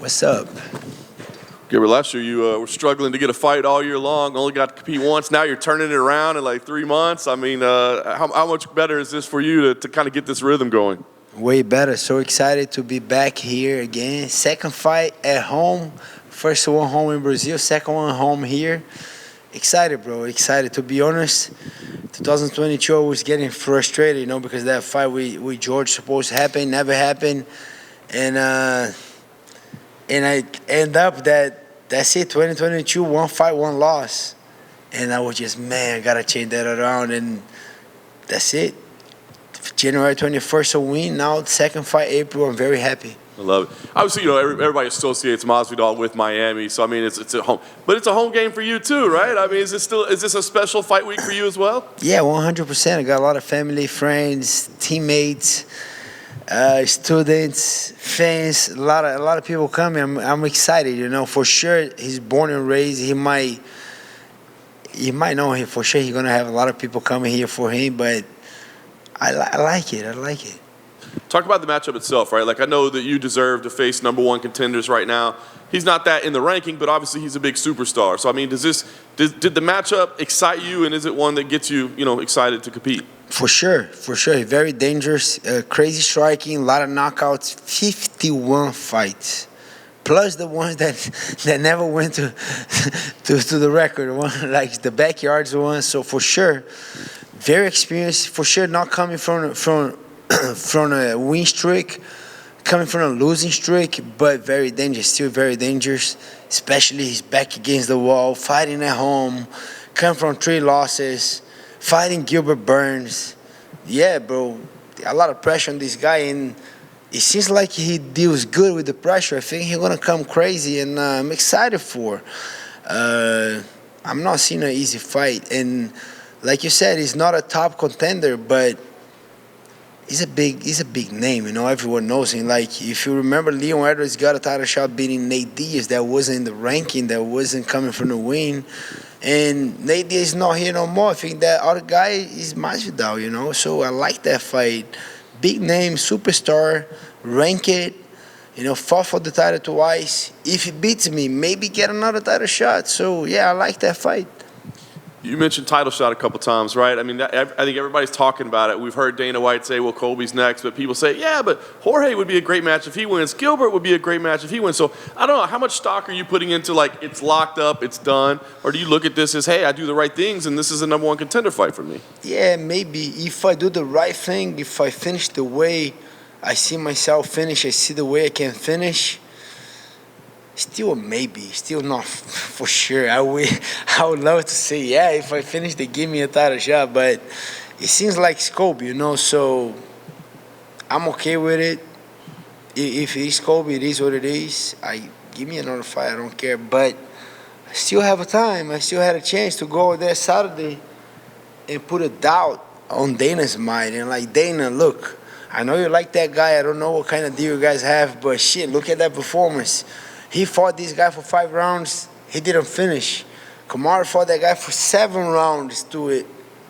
What's up? Gilbert, last year you were struggling to get a fight all year long, only got to compete once. Now you're turning it around in like 3 months. I mean, how much better is this for you to kind of get this rhythm going? Way better. So excited to be back here again. Second fight at home. First one home in Brazil, second one home here. Excited, bro. Excited. To be honest, 2022 I was getting frustrated, because that fight with George supposed to happen, never happened. And I end up that's it, 2022, one fight, one loss. And I was just, man, I got to change that around. And that's it. January 21st, a win. Now, second fight, April. I'm very happy. I love it. Obviously, everybody associates Masvidal with Miami, so I mean, it's at home, but it's a home game for you too, right? I mean, is this a special fight week for you as well? Yeah, 100%. I got a lot of family, friends, teammates, students, fans. A lot of people coming. I'm excited. For sure. He's born and raised. He might know him for sure. He's gonna have a lot of people coming here for him, but I like it. I like it. Talk about the matchup itself, right? Like, I know that you deserve to face #1 contenders right now. He's not that in the ranking, but obviously he's a big superstar. So, I mean, did the matchup excite you, and is it one that gets you, excited to compete? For sure. Very dangerous, crazy striking, a lot of knockouts, 51 fights. Plus the ones that never went to the record, one like the backyards one. So for sure, very experienced. For sure, not coming from a win streak, coming from a losing streak, but very dangerous, still very dangerous, especially he's back against the wall, fighting at home, coming from 3 losses, fighting Gilbert Burns. Yeah, bro, a lot of pressure on this guy, and it seems like he deals good with the pressure. I think he's going to come crazy, and I'm excited for. I'm not seeing an easy fight, and like you said, he's not a top contender, but he's a big name, everyone knows him. Like, if you remember, Leon Edwards got a title shot beating Nate Diaz that wasn't in the ranking, that wasn't coming from the win. And Nate Diaz is not here no more. I think that other guy is Masvidal, So I like that fight. Big name, superstar, ranked, fought for the title twice. If he beats me, maybe get another title shot. So, yeah, I like that fight. You mentioned title shot a couple times, right? I mean, I think everybody's talking about it. We've heard Dana White say, well, Colby's next, but people say, yeah, but Jorge would be a great match if he wins. Gilbert would be a great match if he wins. So I don't know, how much stock are you putting into, like, it's locked up, it's done? Or do you look at this as, hey, I do the right things, and this is a #1 contender fight for me? Yeah, maybe. If I do the right thing, if I finish the way I see myself finish, I see the way I can finish, still a maybe, still not for sure. I would love to say, yeah, if I finish, they give me a title shot, but it seems like scope, so I'm okay with it. If it is scope, it is what it is. Give me another fight, I don't care, but I still have a time. I still had a chance to go there Saturday and put a doubt on Dana's mind, and like, Dana, look, I know you like that guy. I don't know what kind of deal you guys have, but shit, look at that performance. He fought this guy for 5 rounds. He didn't finish. Kamaru fought that guy for 7 rounds to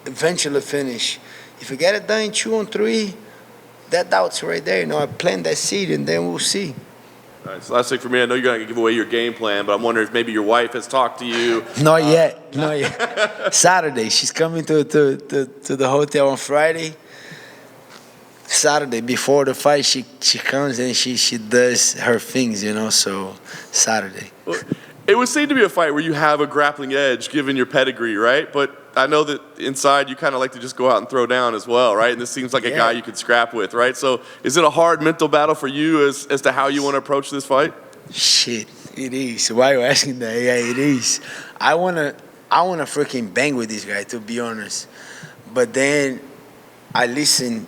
eventually finish. If you get it done in 2 and 3, that doubt's right there. I plant that seed, and then we'll see. All right, so last thing for me, I know you're going to give away your game plan, but I'm wondering if maybe your wife has talked to you. Not yet. Saturday. She's coming to the hotel on Friday. Saturday before the fight, she comes and she does her things, so Saturday. Well, it would seem to be a fight where you have a grappling edge given your pedigree, right? But I know that inside you kind of like to just go out and throw down as well, right? And this seems like a guy you could scrap with, right? So is it a hard mental battle for you as to how you want to approach this fight? Shit, it is. Why are you asking that? Yeah, it is. I wanna freaking bang with this guy, to be honest. But then I listen.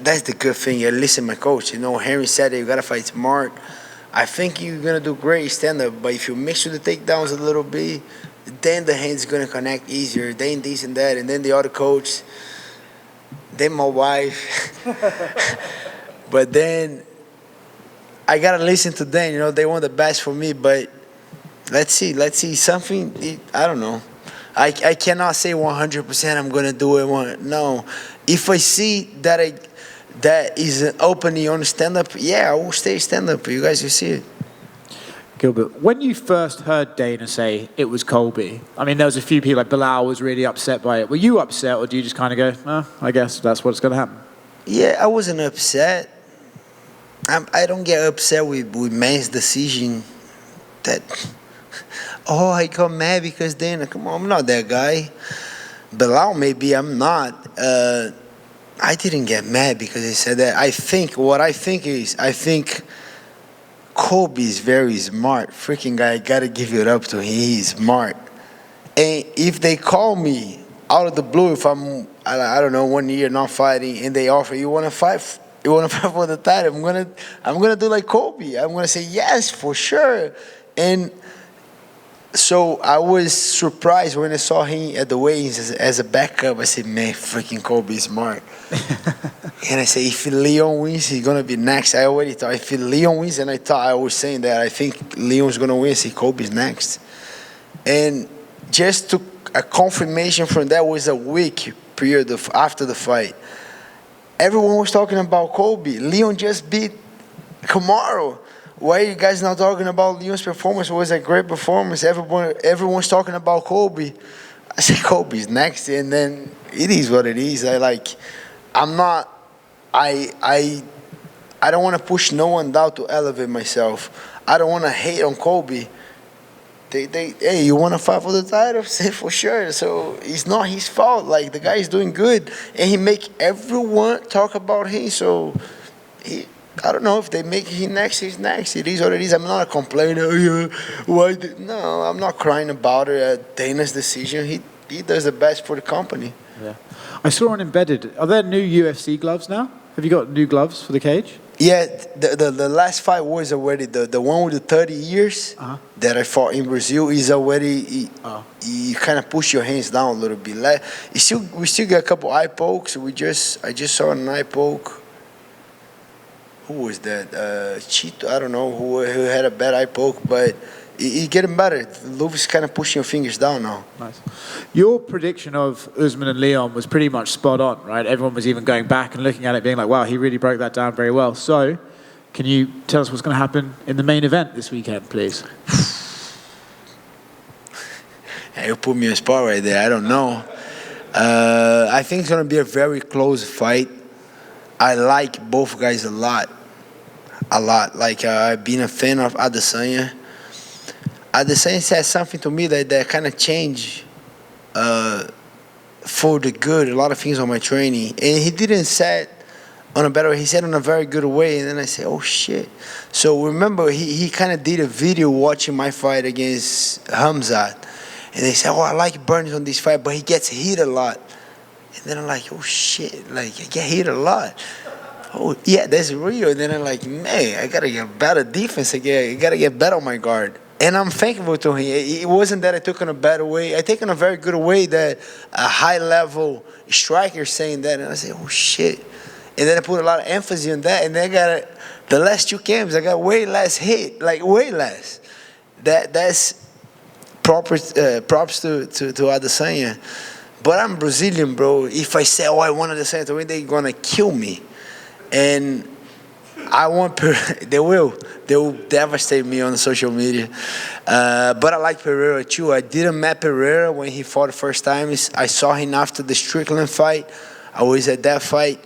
That's the good thing. I listen to my coach. Henry said that you got to fight smart. I think you're going to do great stand-up, but if you mix with the takedowns a little bit, then the hand's going to connect easier, then this and that, and then the other coach, then my wife. But then I got to listen to them. They want the best for me, but let's see. Something, I don't know. I cannot say 100% I'm going to do it. No. If I see that is an opening on stand-up, yeah, I will stay stand-up. You guys will see it. Gilbert, when you first heard Dana say it was Colby, I mean, there was a few people, like Bilal was really upset by it. Were you upset, or do you just kind of go, oh, I guess that's what's going to happen? Yeah, I wasn't upset. I don't get upset with man's decision that, oh, I got mad because Dana, come on, I'm not that guy. Bilal, maybe I'm not. I didn't get mad because he said that. I think Kobe is very smart. Freaking guy, gotta give it up to him. He's smart. And if they call me out of the blue, if I don't know, 1 year not fighting, and they offer, you want to fight for the title, I'm gonna do like Kobe. I'm gonna say yes for sure. And so I was surprised when I saw him at the weigh-ins as a backup. I said, man, freaking Kobe is smart. And I said, if Leon wins, he's going to be next. I already thought, if Leon wins, and I was saying that, I think Leon's going to win, I said, Kobe's next. And just to a confirmation from that was a week period after the fight. Everyone was talking about Kobe. Leon just beat Kamaru. Why are you guys not talking about Leon's performance? It was a great performance. Everyone's talking about Kobe. I said Kobe's next, and then it is what it is. I don't want to push no one down to elevate myself. I don't want to hate on Kobe. Hey, you want to fight for the title? Say for sure. So it's not his fault. Like, the guy is doing good, and he make everyone talk about him. So I don't know if they make him next, he's next. It is what it is. I'm not a complainer. Oh, yeah, why? No, I'm not crying about it. Dana's decision. He does the best for the company. Yeah. I saw on Embedded. Are there new UFC gloves now? Have you got new gloves for the cage? Yeah, the last fight was already the one with the 30 years that I fought in Brazil is already. You kind of push your hands down a little bit. We still get a couple eye pokes. I just saw an eye poke. Who was that? Chito, I don't know who had a bad eye poke, but it's getting better. Luvis kind of pushing your fingers down now. Nice. Your prediction of Usman and Leon was pretty much spot on, right? Everyone was even going back and looking at it, being like, wow, he really broke that down very well. So, can you tell us what's going to happen in the main event this weekend, please? You put me on the spot right there. I don't know. I think it's going to be a very close fight. I like both guys a lot. Like, I've been a fan of Adesanya. Adesanya said something to me that kind of changed for the good a lot of things on my training. And he didn't say it on a better way. He said in a very good way. And then I said, oh, shit. So remember, he kind of did a video watching my fight against Hamzat. And they said, oh, I like Burns on this fight, but he gets hit a lot. And then I'm like, oh, shit, like, I get hit a lot. Oh, yeah, that's real. And then I'm like, man, I got to get better defense again. I got to get better on my guard. And I'm thankful to him. It wasn't that I took in a bad way. I took in a very good way that a high-level striker saying that. And I said, oh, shit. And then I put a lot of emphasis on that. And then I got the last two camps, I got way less hit, like way less. That's props to Adesanya. But I'm Brazilian, bro. If I say, oh, I want Adesanya to win, they're going to kill me. And I want they will devastate me on social media. But I like Pereira too. I didn't met Pereira when he fought the first time. I saw him after the Strickland fight. I was at that fight,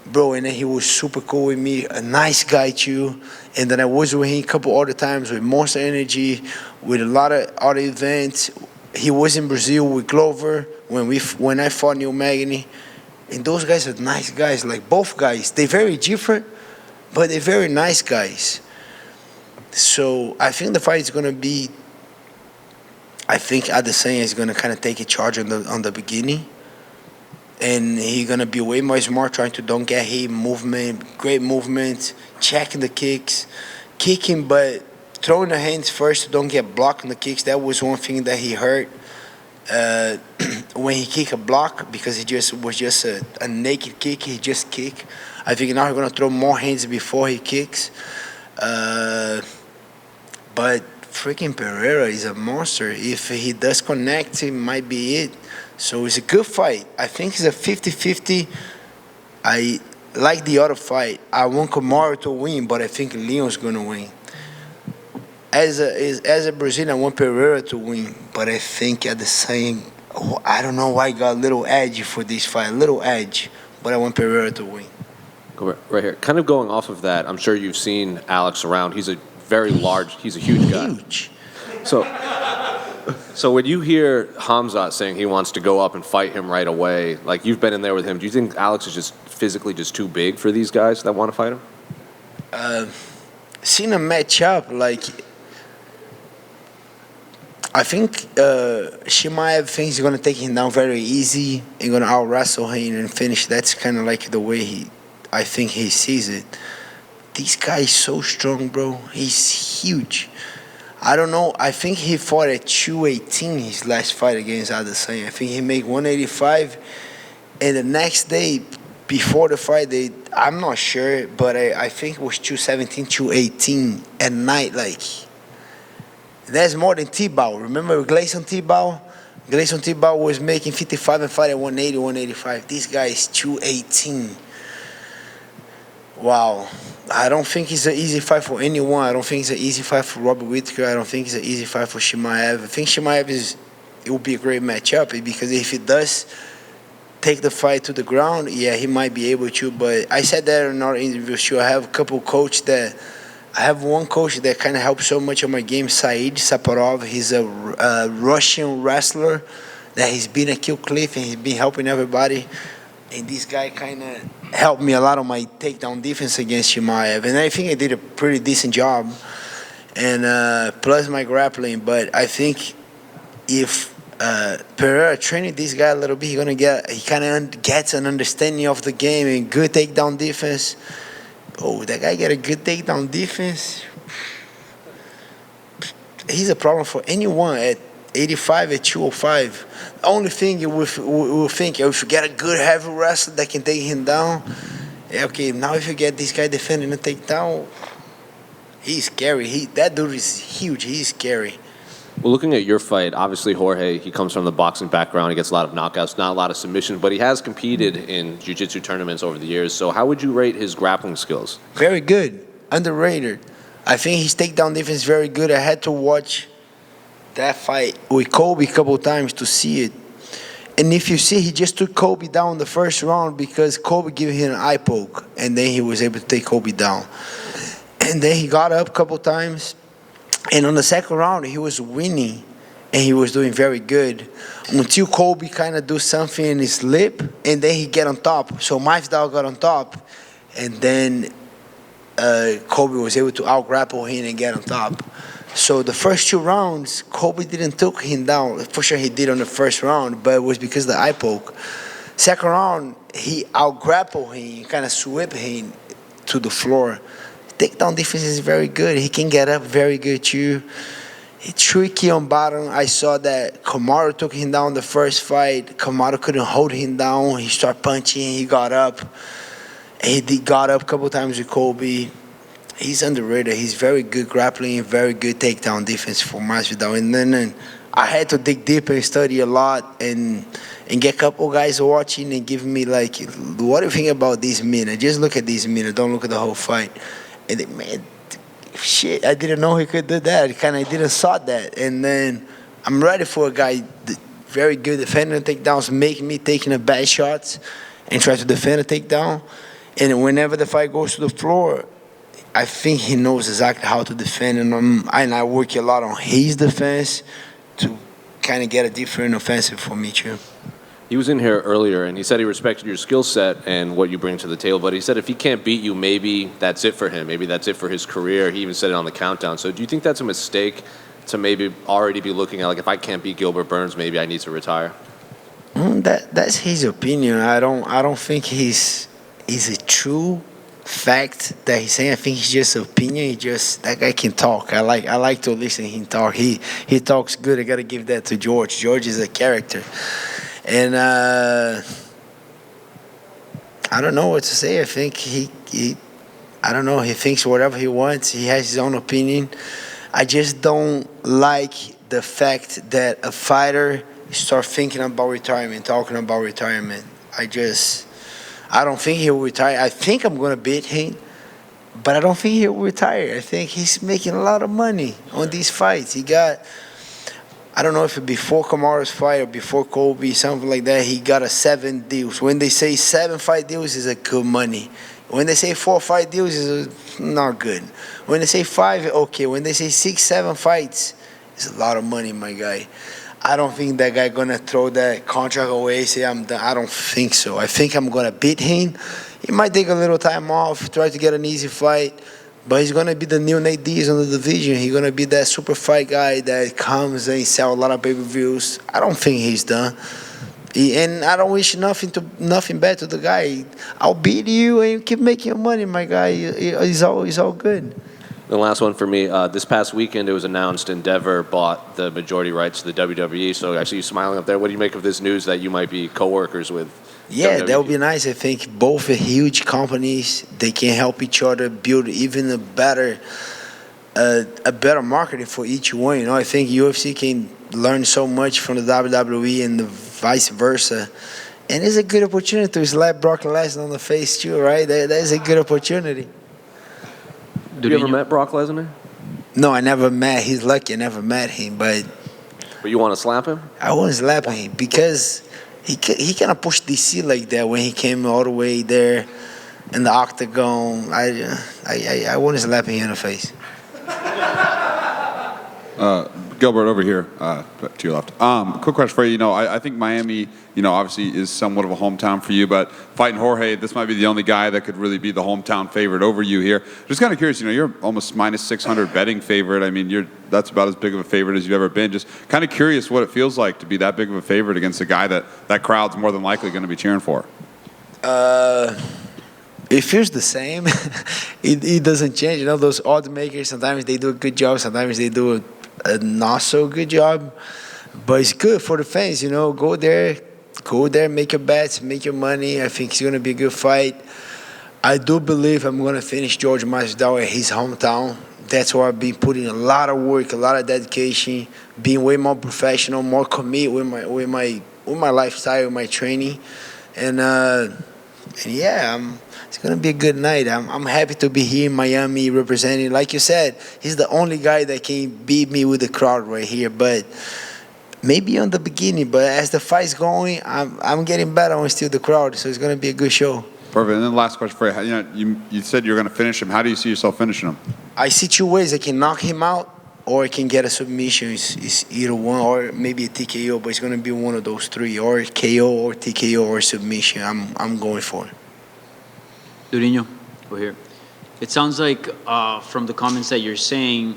bro, and then he was super cool with me. A nice guy too. And then I was with him a couple other times with Monster Energy, with a lot of other events. He was in Brazil with Glover when I fought Neil Magny. And those guys are nice guys. Like, both guys, they're very different, but they're very nice guys. So I think the fight is going to be, I think Adesanya is going to kind of take a charge on the beginning. And he's going to be way more smart, trying to don't get hit, great movement, checking the kicks, kicking, but throwing the hands first, don't get blocked on the kicks. That was one thing that he hurt when he kicked a block, because it was just a naked kick. He just kicked. I think now he's going to throw more hands before he kicks. But freaking Pereira is a monster. If he does connect, it might be it. So it's a good fight. I think it's a 50-50. I like the other fight. I want Kamaru to win, but I think Leon's going to win. as a Brazilian, I want Pereira to win, but I think at the same, I don't know why I got a little edge for this fight, a little edge, but I want Pereira to win. Go right here. Kind of going off of that, I'm sure you've seen Alex around. He's a very large, he's a huge guy. Huge. So when you hear Hamzat saying he wants to go up and fight him right away, like you've been in there with him, do you think Alex is just physically just too big for these guys that want to fight him? Seeing a matchup, like, I think Chimaev thinks he's going to take him down very easy and going to out-wrestle him and finish. That's kind of like the way I think he sees it. This guy is so strong, bro. He's huge. I don't know. I think he fought at 218 his last fight against Adesanya. I think he made 185. And the next day, before the fight, I'm not sure, but I think it was 217, 218 at night. Like, that's more than T-Bow. Remember Gleison T-Bow? Gleison T-Bow was making 55 and fight at 180, 185. This guy is 218. Wow. I don't think it's an easy fight for anyone. I don't think it's an easy fight for Robert Whittaker. I don't think it's an easy fight for Chimaev. I think Chimaev it will be a great matchup because if he does take the fight to the ground, yeah, he might be able to. But I said that in our interview too. I have a couple coaches that. I have one coach that kind of helps so much on my game, Said Saparov. He's a Russian wrestler that he's been at Kill Cliff and he's been helping everybody. And this guy kind of helped me a lot on my takedown defense against Chimaev. And I think I did a pretty decent job. And plus my grappling. But I think if Pereira training this guy a little bit, he kind of gets an understanding of the game and good takedown defense. Oh, that guy got a good takedown defense. He's a problem for anyone at 85, at 205. The only thing you will think, if you get a good heavy wrestler that can take him down, okay, now if you get this guy defending a takedown, he's scary. That dude is huge. He's scary. Well, looking at your fight, obviously Jorge, he comes from the boxing background. He gets a lot of knockouts, not a lot of submissions, but he has competed in jiu-jitsu tournaments over the years. So how would you rate his grappling skills? Very good. Underrated. I think his takedown defense is very good. I had to watch that fight with Kobe a couple of times to see it. And if you see, he just took Kobe down the first round because Kobe gave him an eye poke, and then he was able to take Kobe down. And then he got up a couple of times. And on the second round, he was winning, and he was doing very good until Kobe kind of do something in his lip, and then he get on top. So Masvidal got on top, and then Kobe was able to out-grapple him and get on top. So the first two rounds, Kobe didn't take him down. For sure he did on the first round, but it was because of the eye poke. Second round, he out-grappled him, kind of swept him to the floor. Takedown defense is very good. He can get up very good too. It's tricky on bottom. I saw that Kamaru took him down the first fight. Kamaru couldn't hold him down. He started punching. He got up. He got up a couple times with Kobe. He's underrated. He's very good grappling, very good takedown defense for Masvidal. And then I had to dig deep and study a lot and get a couple guys watching and give me like, what do you think about this minute? Just look at this minute. Don't look at the whole fight. And then, man, shit, I didn't know he could do that. I didn't saw that. And then I'm ready for a guy very good defending takedowns, make me taking the bad shots and try to defend a takedown. And whenever the fight goes to the floor, I think he knows exactly how to defend. And I work a lot on his defense to kind of get a different offensive for me too. He was in here earlier, and he said he respected your skill set and what you bring to the table, but he said if he can't beat you, maybe that's it for him. Maybe that's it for his career. He even said it on the countdown. So do you think that's a mistake to maybe already be looking at, like, if I can't beat Gilbert Burns, maybe I need to retire? That's his opinion. I don't think he's a true fact that he's saying. I think it's just opinion. That guy can talk. I like to listen to him talk. He talks good. I got to give that to George. George is a character. And I don't know what to say. I think I don't know. He thinks whatever he wants. He has his own opinion. I just don't like the fact that a fighter start thinking about retirement, talking about retirement. I don't think he'll retire. I think I'm going to beat him, but I don't think he'll retire. I think he's making a lot of money on these fights. He got, I don't know if it before Kamaru's fight or before Colby, something like that, he got a 7 deals. When they say 7 fight deals, is a good money. When they say 4 fight deals, is not good. When they say 5, okay. When they say 6, 7 fights, it's a lot of money, my guy. I don't think that guy gonna throw that contract away, say I'm done. I don't think so. I think I'm gonna beat him. He might take a little time off, try to get an easy fight, but he's gonna be the new Nate Diaz on the division. He's gonna be that super fight guy that comes and sell a lot of pay-per-views. I don't think he's done. And I don't wish nothing bad to the guy. I'll beat you and you keep making your money, my guy. It's all good. The last one for me. This past weekend, it was announced Endeavor bought the majority rights to the WWE. So I see you smiling up there. What do you make of this news that you might be co-workers with Yeah, WWE? that would be nice. I think both are huge companies. They can help each other build even a better marketing for each one. You know, I think UFC can learn so much from the WWE and the vice versa. And it's a good opportunity to slap Brock Lesnar on the face too, right? That is a good opportunity. Have you ever met Brock Lesnar? No, I never met. He's lucky I never met him, but you want to slap him? I wouldn't slap him because he kind of pushed DC like that when he came all the way there in the octagon. I wouldn't slap him in the face. Gilbert, over here, to your left. Quick question for you. You know, I think Miami, you know, obviously is somewhat of a hometown for you, but fighting Jorge, this might be the only guy that could really be the hometown favorite over you here. Just kind of curious, you know, you're almost minus 600 betting favorite. I mean, that's about as big of a favorite as you've ever been. Just kind of curious what it feels like to be that big of a favorite against a guy that crowd's more than likely going to be cheering for. It feels the same. It doesn't change. You know, those odds makers, sometimes they do a good job, sometimes they do a not so good job. But it's good for the fans, you know. Go there, make your bets, make your money. I think it's going to be a good fight. I do believe I'm going to finish Jorge Masvidal at his hometown. That's why I've been putting a lot of work, a lot of dedication, being way more professional, more committed with my lifestyle, with my training. And yeah, it's going to be a good night. I'm happy to be here in Miami representing. Like you said, he's the only guy that can beat me with the crowd right here. But maybe on the beginning, but as the fight's going, I'm getting better on still the crowd. So it's going to be a good show. Perfect. And then last question for you. You know, you said you're going to finish him. How do you see yourself finishing him? I see 2 ways. I can knock him out or I can get a submission. It's either one or maybe a TKO, but it's going to be one of those 3, or KO or TKO or submission. I'm going for it. Durinho, over here. It sounds like from the comments that you're saying,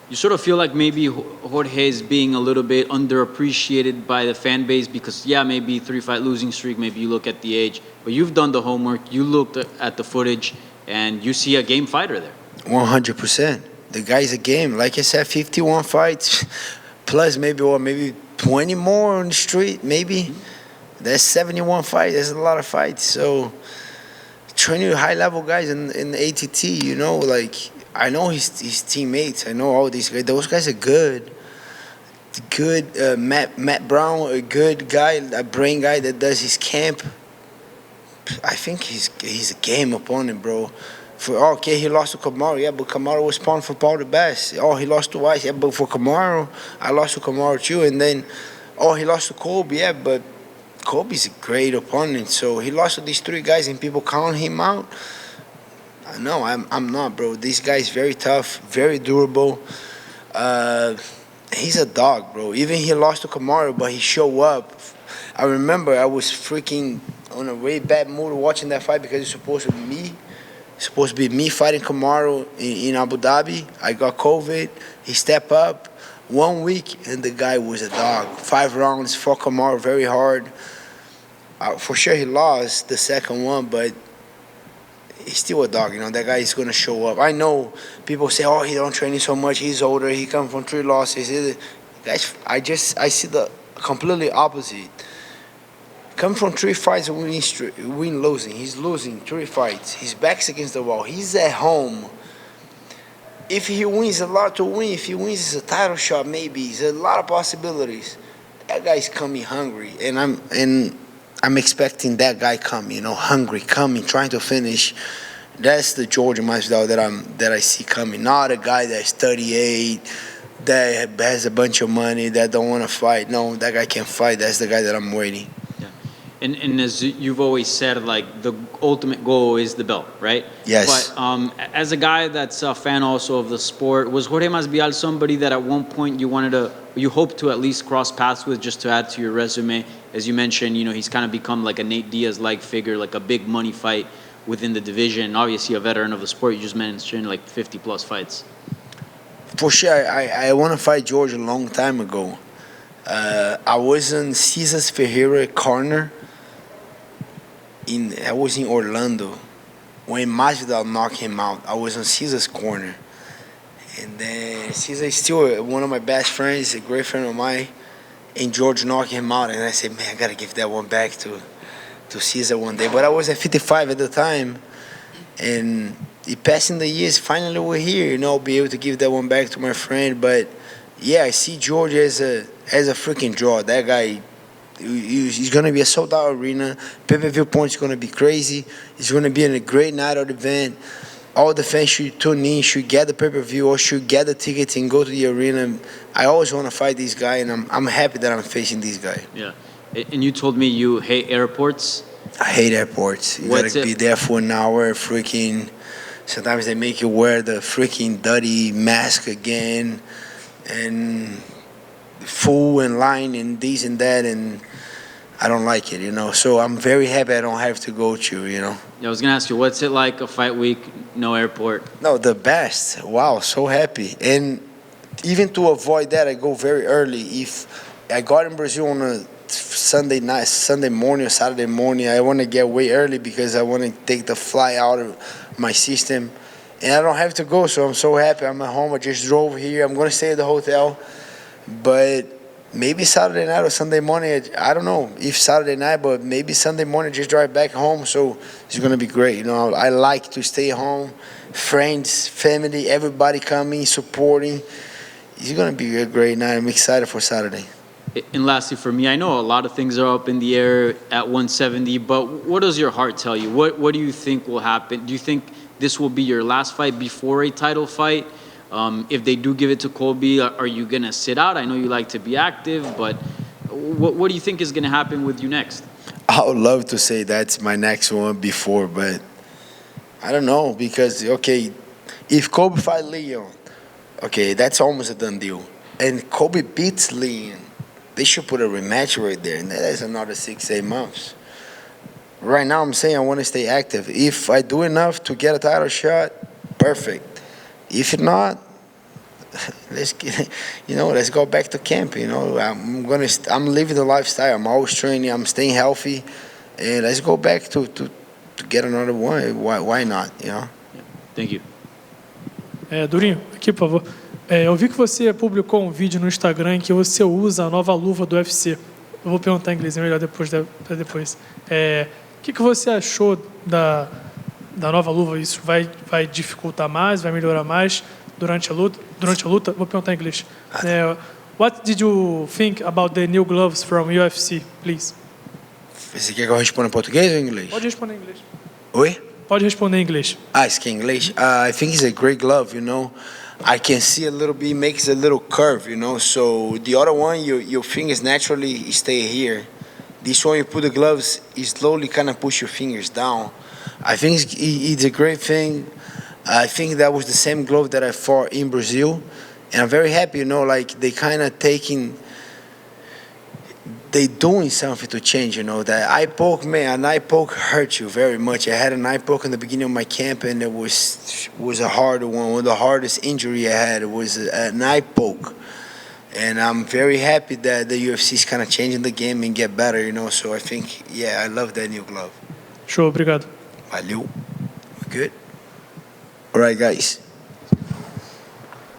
you sort of feel like maybe Jorge is being a little bit underappreciated by the fan base because, yeah, maybe 3-fight losing streak, maybe you look at the age, but you've done the homework, you looked at the footage, and you see a game fighter there. 100%. The guy's a game. Like I said, 51 fights, plus maybe 20 more on the street, maybe. That's 71 fights. That's a lot of fights. So training with high-level guys in the ATT, you know, like, I know his teammates. I know all these guys. Those guys are good. Matt Brown, a good guy, a brain guy that does his camp. I think he's a game opponent, bro. He lost to Kamaru. Yeah, but Kamaru was pound for pound the best. He lost to Weiss. Yeah, but for Kamaru, I lost to Kamaru too. And then, he lost to Colby. Yeah, but Colby's a great opponent. So he lost to these 3 guys and people count him out. No, I'm not, bro. This guy's very tough, very durable. He's a dog, bro. Even he lost to Kamaru, but he showed up. I remember I was freaking on a way bad mood watching that fight because it's supposed to be me fighting Kamaru in Abu Dhabi. I got COVID. He stepped up 1 week, and the guy was a dog. 5 rounds, fought Kamaru very hard. For sure he lost the second one, but he's still a dog, you know. That guy is going to show up. I know people say, he don't train so much. He's older. He comes from 3 losses. Guys, I see the completely opposite. Come from 3 fights, win losing. He's losing 3 fights. His back's against the wall. He's at home. If he wins, a lot to win. If he wins, it's a title shot maybe. There's a lot of possibilities. That guy's coming hungry, and I'm expecting that guy coming, you know, hungry, coming, trying to finish. That's the Jorge Masvidal that I see coming. Not a guy that's 38, that has a bunch of money, that don't want to fight. No, that guy can fight. That's the guy that I'm waiting. Yeah. And as you've always said, like the ultimate goal is the belt, right? Yes. But as a guy that's a fan also of the sport, was Jorge Masvidal somebody that at one point you hoped to at least cross paths with, just to add to your resume? As you mentioned, he's kind of become like a Nate Diaz-like figure, like a big money fight within the division. Obviously a veteran of the sport. You just mentioned like 50 plus fights. For sure, I want to fight George a long time ago. I was in Cesar Pereira corner. I was in Orlando when Masvidal knocked him out. I was on Cesar's corner, and then Cesar is still one of my best friends, a great friend of mine. And George knocked him out, and I said, man, I gotta give that one back to Cesar one day. But I was at 55 at the time, and passing the years, finally we're here, be able to give that one back to my friend. But yeah, I see George as a freaking draw. That guy, he's gonna be a sold out arena. Pay-per-view points gonna be crazy. It's gonna be a great night of the event. All the fans should tune in, should get the pay-per-view, or should get the tickets and go to the arena. I always want to fight this guy, and I'm happy that I'm facing this guy. Yeah. And you told me you hate airports. I hate airports. You gotta be there for an hour, freaking. Sometimes they make you wear the freaking dirty mask again, and full and line and this and that, and I don't like it, So I'm very happy I don't have to go to, Yeah, I was gonna ask you, what's it like a fight week, no airport? No, the best. Wow, so happy. And even to avoid that, I go very early. If I got in Brazil on a Sunday night, Sunday morning or Saturday morning, I want to get way early because I want to take the fly out of my system. And I don't have to go, so I'm so happy. I'm at home. I just drove here. I'm going to stay at the hotel. But maybe Saturday night or Sunday morning, I don't know if Saturday night, but maybe Sunday morning, just drive back home. So it's going to be great. I like to stay home. Friends, family, everybody coming, supporting. It's going to be a great night. I'm excited for Saturday. And lastly, for me, I know a lot of things are up in the air at 170, but what does your heart tell you? What do you think will happen? Do you think this will be your last fight before a title fight? If they do give it to Colby, are you going to sit out? I know you like to be active, but what do you think is going to happen with you next? I would love to say that's my next one before, but I don't know because, okay, if Colby fight Leon, okay, that's almost a done deal. And Colby beats Leon. They should put a rematch right there, and that's another 6-8 months. Right now, I'm saying I want to stay active. If I do enough to get a title shot, perfect. If not, let's go back to camp. I'm living the lifestyle. I'm always training. I'm staying healthy, and let's go back to get another one. Why not? Thank you. Durinho, aqui por favor. Eu vi que você publicou um vídeo no Instagram em que você usa a nova luva do UFC. Eu vou perguntar em inglês, é melhor depois. O que você achou da nova luva? Isso vai dificultar mais, vai melhorar mais durante a luta? Vou perguntar em inglês. What did you think about the new gloves from UFC, please? Você quer que eu responda em português ou em inglês? Pode responder em inglês. Oi? Pode responder em inglês. Isso aqui é inglês. I think it's a great glove, I can see a little bit, makes a little curve, So the other one, your fingers naturally stay here. This one, you put the gloves, you slowly kind of push your fingers down. I think it's a great thing. I think that was the same glove that I fought in Brazil. And I'm very happy, they kind of they doing something to change, That eye poke, man, an eye poke hurt you very much. I had an eye poke in the beginning of my camp, and it was a hard one of the hardest injury I had. It was an eye poke. And I'm very happy that the UFC is kind of changing the game and get better, So I think, I love that new glove. Show, obrigado. Valeu. Good. All right, guys.